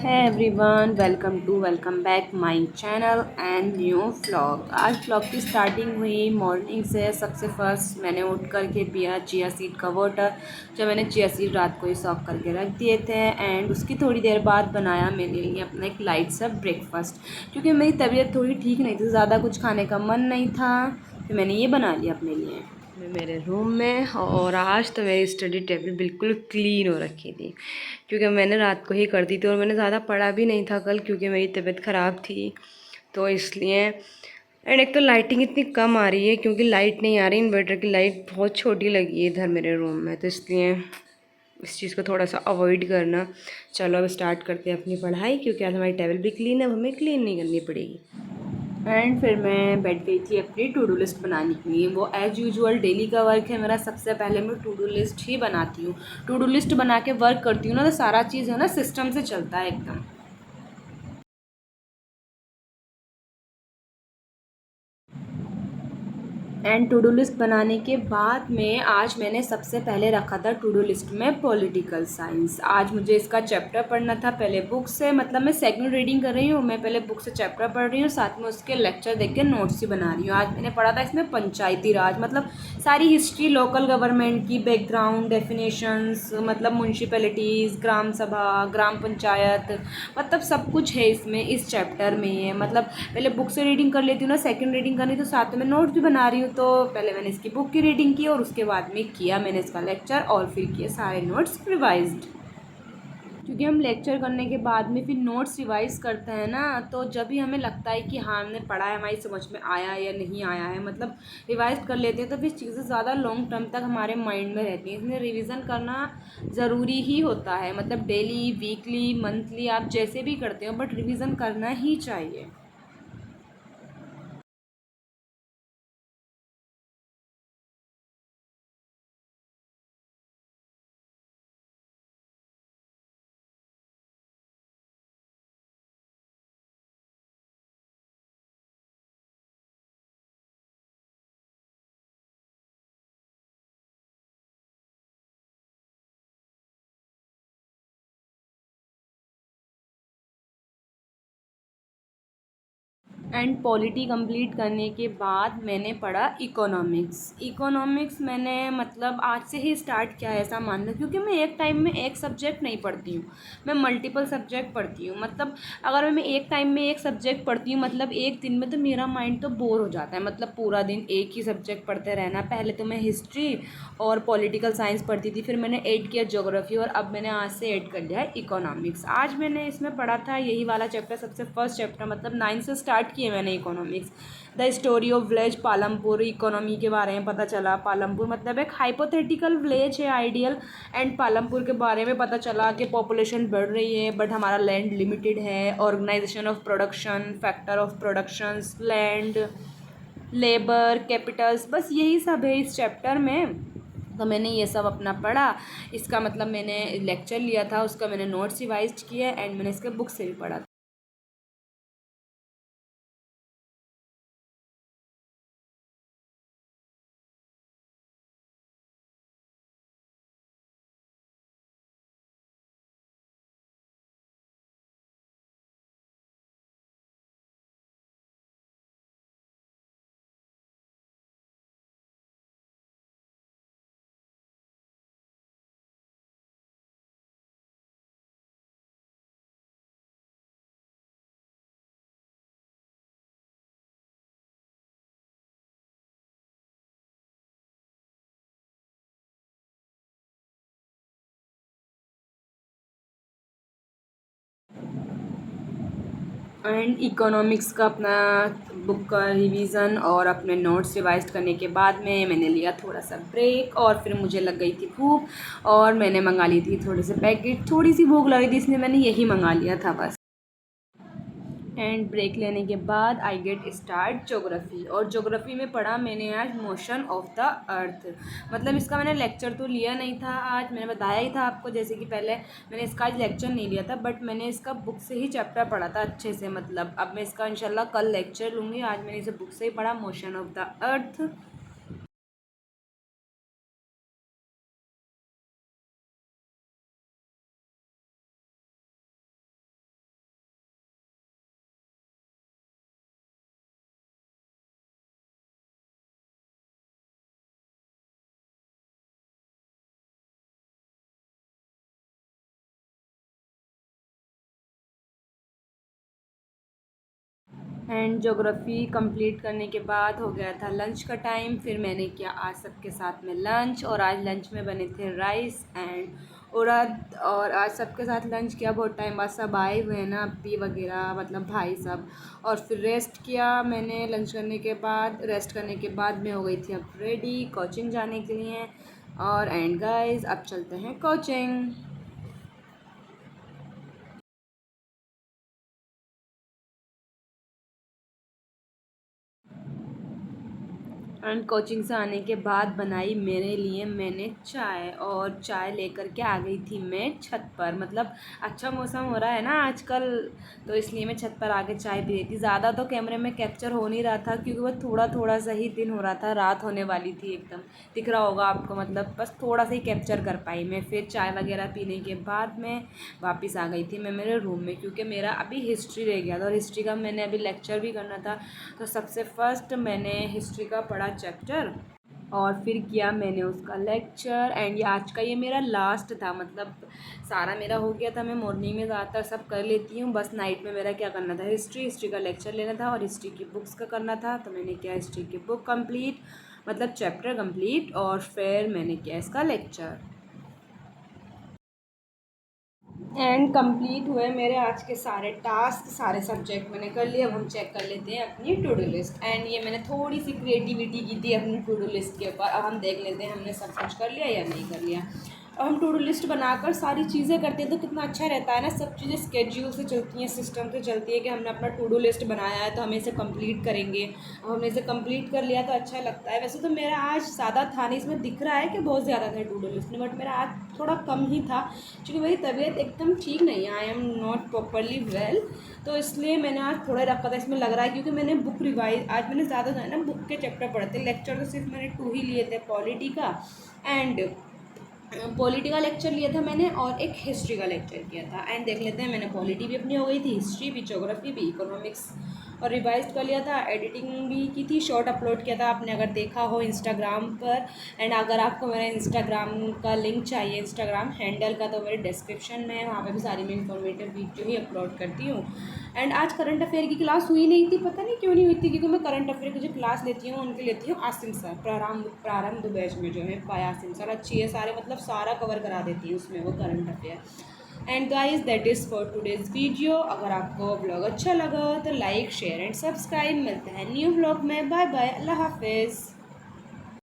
Hey everyone, welcome back my channel and new vlog. आज vlog की starting हुई morning से। सबसे फर्स्ट मैंने उठ करके पिया चिया सीड का वाटर, जो मैंने चिया सीड रात को ही सॉक करके रख दिए थे। एंड उसकी थोड़ी देर बाद बनाया मेरे लिए अपना एक लाइट सा ब्रेकफास्ट, क्योंकि मेरी तबीयत थोड़ी ठीक नहीं थी, ज़्यादा कुछ खाने का मन नहीं था, तो मैंने ये बना लिया अपने लिए। मैं मेरे रूम में, और आज तो मेरी स्टडी टेबल बिल्कुल क्लीन हो रखी थी, क्योंकि मैंने रात को ही कर दी थी और मैंने ज़्यादा पढ़ा भी नहीं था कल, क्योंकि मेरी तबीयत ख़राब थी, तो इसलिए। एंड एक तो लाइटिंग इतनी कम आ रही है, क्योंकि लाइट नहीं आ रही, इन्वर्टर की लाइट बहुत छोटी लगी है इधर मेरे रूम में, तो इसलिए इस चीज़ को थोड़ा सा अवॉइड करना। चलो अब स्टार्ट करते हैं अपनी पढ़ाई, क्योंकि आज हमारी टेबल भी क्लीन है, अब हमें क्लीन नहीं करनी पड़ेगी। एंड फिर मैं बैठ गई थी अपनी टू डू लिस्ट बनाने के लिए। वो एज़ यूजुअल डेली का वर्क है मेरा। सबसे पहले मैं टू डू लिस्ट ही बनाती हूँ। टू डू लिस्ट बना के वर्क करती हूँ ना, तो सारा चीज़ है ना सिस्टम से चलता है एकदम। एंड टू डू लिस्ट बनाने के बाद में आज मैंने सबसे पहले रखा था टू डू लिस्ट में पॉलिटिकल साइंस। आज मुझे इसका चैप्टर पढ़ना था पहले बुक से, मतलब मैं सेकंड रीडिंग कर रही हूँ, मैं पहले बुक से चैप्टर पढ़ रही हूँ, साथ में उसके लेक्चर देख के नोट्स भी बना रही हूँ। आज मैंने पढ़ा था इसमें पंचायती राज, मतलब सारी हिस्ट्री लोकल गवर्नमेंट की, बैकग्राउंड, डेफिनेशंस, मतलब म्यूनसिपैलिटीज़, ग्राम सभा, ग्राम पंचायत, मतलब सब कुछ है इसमें, इस चैप्टर में है। मतलब पहले बुक से रीडिंग कर लेती हूँ ना, सेकंड रीडिंग करनी तो साथ में नोट्स भी बना रही हूँ, तो पहले मैंने इसकी बुक की रीडिंग की और उसके बाद में किया मैंने इसका लेक्चर, और फिर किए सारे नोट्स रिवाइज्ड। क्योंकि हम लेक्चर करने के बाद में फिर नोट्स रिवाइज करते हैं ना, तो जब भी हमें लगता है कि हाँ हमने पढ़ा है, हमारी समझ में आया है या नहीं आया है, मतलब रिवाइज कर लेते हैं, तो फिर चीज़ें ज़्यादा लॉन्ग टर्म तक हमारे माइंड में रहती हैं। इसमें रिवीजन करना ज़रूरी ही होता है, मतलब डेली, वीकली, मंथली, आप जैसे भी करते हो, बट रिवीजन करना ही चाहिए। एंड पॉलिटी कंप्लीट करने के बाद मैंने पढ़ा इकोनॉमिक्स। इकोनॉमिक्स मैंने मतलब आज से ही स्टार्ट किया है, ऐसा मान लो, क्योंकि मैं एक टाइम में एक सब्जेक्ट नहीं पढ़ती हूँ, मैं मल्टीपल सब्जेक्ट पढ़ती हूँ। मतलब अगर मैं एक टाइम में एक सब्जेक्ट पढ़ती हूँ, मतलब एक दिन में, तो मेरा माइंड तो बोर हो जाता है, मतलब पूरा दिन एक ही सब्जेक्ट पढ़ते रहना। पहले तो मैं हिस्ट्री और पॉलिटिकल साइंस पढ़ती थी, फिर मैंने ऐड किया ज्योग्राफी, और अब मैंने आज से ऐड कर लिया है इकोनॉमिक्स। आज मैंने इसमें पढ़ा था यही वाला चैप्टर, सबसे फर्स्ट चैप्टर, मतलब 9 से स्टार्ट किए मैंने economics. The story of village Palampur, economy के बारे में पता चला। पालमपुर मतलब एक हाइपोथेटिकल विलेज है, आइडियल। एंड पालमपुर के बारे में पता चला कि पॉपुलेशन बढ़ रही है, बट हमारा लैंड लिमिटेड है। Organisation of production, factor of productions, land, labour, capitals, बस यही सब है इस चैप्टर में। तो मैंने ये सब अपना पढ़ा। इसका मतलब मैंने लेक्चर लिया था, उसका मैंने नोट्स रिवाइज किए, एंड मैंने इसके बुक से भी पढ़ा। एंड इकोनॉमिक्स का अपना बुक का रिवीजन और अपने नोट्स रिवाइज करने के बाद में मैंने लिया थोड़ा सा ब्रेक, और फिर मुझे लग गई थी भूख, और मैंने मंगा ली थी थोड़े से पैकेट। थोड़ी सी भूख लग रही थी, इसलिए मैंने यही मंगा लिया था बस। एंड ब्रेक लेने के बाद आई गेट स्टार्ट ज्योग्राफी, और ज्योग्राफी में पढ़ा मैंने आज मोशन ऑफ द अर्थ। मतलब इसका मैंने लेक्चर तो लिया नहीं था आज, मैंने बताया ही था आपको, जैसे कि पहले मैंने इसका आज लेक्चर नहीं लिया था, बट मैंने इसका बुक से ही चैप्टर पढ़ा था अच्छे से। मतलब अब मैं इसका इंशाल्लाह कल लेक्चर लूँगी, आज मैंने इसे बुक से ही पढ़ा, motion of the earth. And geography complete करने के बाद हो गया था लंच का टाइम। फिर मैंने किया आज सबके साथ में लंच, और आज लंच में बने थे राइस एंड उड़द, और आज सबके साथ लंच किया। बहुत टाइम बाद सब आए हुए हैं ना, अपी वगैरह, मतलब भाई सब। और फिर रेस्ट किया मैंने लंच करने के बाद। रेस्ट करने के बाद मैं हो गई थी अब रेडी कोचिंग जाने के लिए। और एंड गाइस अब चलते हैं कोचिंग। एंड कोचिंग से आने के बाद बनाई मेरे लिए मैंने चाय, और चाय लेकर के आ गई थी मैं छत पर। मतलब अच्छा मौसम हो रहा है ना आजकल, तो इसलिए मैं छत पर आके चाय पी रही थी। ज़्यादा तो कैमरे में कैप्चर हो नहीं रहा था, क्योंकि वो थोड़ा थोड़ा सा ही दिन हो रहा था, रात होने वाली थी एकदम। दिख रहा होगा आपको, मतलब बस थोड़ा सा ही कैप्चर कर पाई मैं। फिर चाय वगैरह पीने के बाद मैं वापस आ गई थी मैं मेरे रूम में, क्योंकि मेरा अभी हिस्ट्री रह गया था, और हिस्ट्री का मैंने अभी लेक्चर भी करना था। तो सबसे फर्स्ट मैंने हिस्ट्री का पढ़ा चैप्टर, और फिर किया मैंने उसका लेक्चर। एंड ये आज का ये मेरा लास्ट था, मतलब सारा मेरा हो गया था। मैं मॉर्निंग में ज़्यादातर सब कर लेती हूँ, बस नाइट में मेरा क्या करना था, हिस्ट्री का लेक्चर लेना था और हिस्ट्री की बुक्स का करना था। तो मैंने किया हिस्ट्री की बुक कंप्लीट, मतलब चैप्टर कंप्लीट, और फिर मैंने किया इसका लेक्चर। एंड कंप्लीट हुए मेरे आज के सारे टास्क, सारे सब्जेक्ट मैंने कर लिए। अब हम चेक कर लेते हैं अपनी टू डू लिस्ट। एंड ये मैंने थोड़ी सी क्रिएटिविटी की थी अपनी टू डू लिस्ट के ऊपर। अब हम देख लेते हैं हमने सब कुछ कर लिया या नहीं कर लिया। अब हम टू डू लिस्ट बनाकर सारी चीज़ें करते हैं तो कितना अच्छा रहता है ना। सब चीज़ें स्केड्यूल से चलती हैं, सिस्टम से चलती है कि हमने अपना टू डू लिस्ट बनाया है तो हमें इसे कंप्लीट करेंगे। अब हमने इसे कंप्लीट कर लिया तो अच्छा लगता है। वैसे तो मेरा आज ज़्यादा था नहीं, इसमें दिख रहा है कि बहुत ज़्यादा था टू डू लिस्ट में, बट मेरा आज थोड़ा कम ही था, क्योंकि मेरी तबीयत एकदम ठीक नहीं है, I am not properly well. तो इसलिए मैंने आज थोड़ा रखा था, इसमें लग रहा है क्योंकि मैंने बुक रिवाइज आज मैंने ज़्यादा जो है ना बुक के चैप्टर पढ़े थे। लेक्चर तो सिर्फ मैंने 2 ही लिए थे, पॉलिटी का एंड पॉलिटी का लेक्चर लिया था मैंने, और एक हिस्ट्री का लेक्चर किया था। एंड देख लेते हैं, मैंने पॉलिटी भी अपनी हो गई थी, हिस्ट्री भी, ज्योग्राफी भी, इकोनॉमिक्स और रिवाइज कर लिया था। एडिटिंग भी की थी, शॉर्ट अपलोड किया था, आपने अगर देखा हो इंस्टाग्राम पर। एंड अगर आपको मेरा इंस्टाग्राम का लिंक चाहिए, इंस्टाग्राम हैंडल का, तो मेरे डिस्क्रिप्शन में है, वहाँ पे भी सारी मैं इंफॉर्मेटिव वीडियो ही अपलोड करती हूँ। एंड आज करंट अफेयर की क्लास हुई नहीं थी, पता नहीं क्यों नहीं हुई थी, क्योंकि मैं करंट अफेयर की जो क्लास लेती हूँ उनकी लेती हूँ आसिम सर, प्रारंभ बैच में जो है पाया आसिम सर अच्छी है, सारे मतलब सारा कवर करा देती है उसमें वो current affair. And guys that is for today's video. अगर आपको ब्लॉग अच्छा लगा तो लाइक शेयर एंड सब्सक्राइब। मिलते हैं न्यू ब्लॉग में, बाय बाय, अल्लाह हाफिज़।